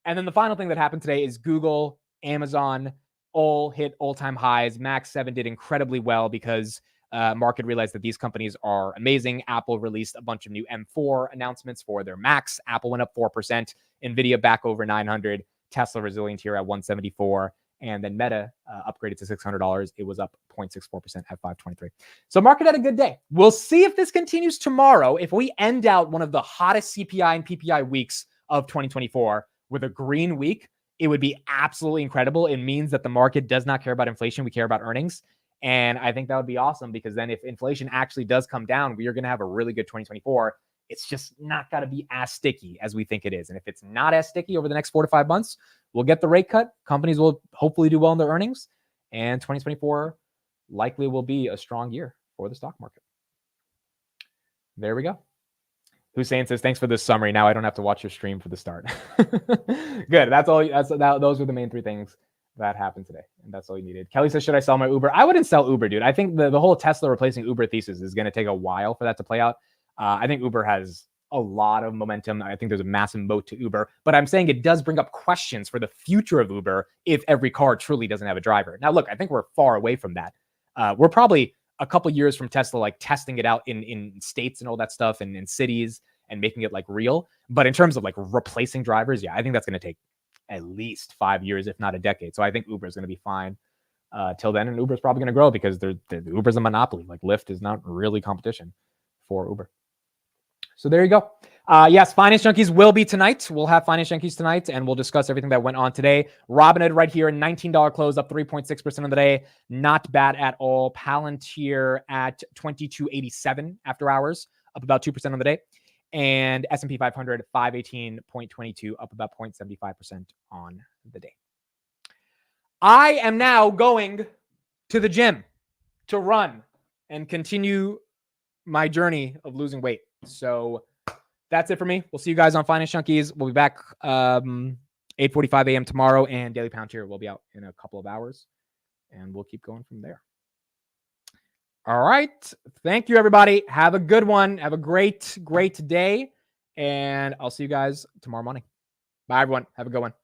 And then the final thing that happened today is Google, Amazon, all hit all-time highs. Max 7 did incredibly well because market realized that these companies are amazing. Apple released a bunch of new M4 announcements for their Macs. Apple went up 4%. NVIDIA back over 900. Tesla resilient here at 174. And then Meta upgraded to $600. It was up 0.64% at 523. So market had a good day. We'll see if this continues tomorrow. If we end out one of the hottest CPI and PPI weeks of 2024 with a green week, it would be absolutely incredible. It means that the market does not care about inflation. We care about earnings. And I think that would be awesome because then if inflation actually does come down, we are going to have a really good 2024. It's just not got to be as sticky as we think it is. And if it's not as sticky over the next 4 to 5 months, we'll get the rate cut. Companies will hopefully do well in their earnings. And 2024 likely will be a strong year for the stock market. There we go. Hussein says, thanks for this summary. Now I don't have to watch your stream for the start. Good. Those were the main 3 things that happened today. And that's all you needed. Kelly says, should I sell my Uber? I wouldn't sell Uber, dude. I think the whole Tesla replacing Uber thesis is going to take a while for that to play out. I think Uber has a lot of momentum. I think there's a massive moat to Uber, but I'm saying it does bring up questions for the future of Uber if every car truly doesn't have a driver. Now, look, I think we're far away from that. We're probably a couple years from Tesla, like testing it out in states and all that stuff and in cities and making it like real. But in terms of like replacing drivers, yeah, I think that's going to take at least 5 years, if not a decade. So I think Uber is going to be fine till then. And Uber is probably going to grow because Uber's a monopoly. Like Lyft is not really competition for Uber. So there you go. Yes, Finance Junkies will be tonight. We'll have Finance Junkies tonight, and we'll discuss everything that went on today. Robinhood right here, $19 close, up 3.6% on the day. Not bad at all. Palantir at $22.87 after hours, up about 2% on the day. And S&P 500, 518.22, up about 0.75% on the day. I am now going to the gym to run and continue my journey of losing weight. So that's it for me. We'll see you guys on Finance Junkies. We'll be back 8:45 a.m. tomorrow, and Daily Palantir will be out in a couple of hours, and we'll keep going from there. All right. Thank you, everybody. Have a good one. Have a great day, and I'll see you guys tomorrow morning. Bye, everyone. Have a good one.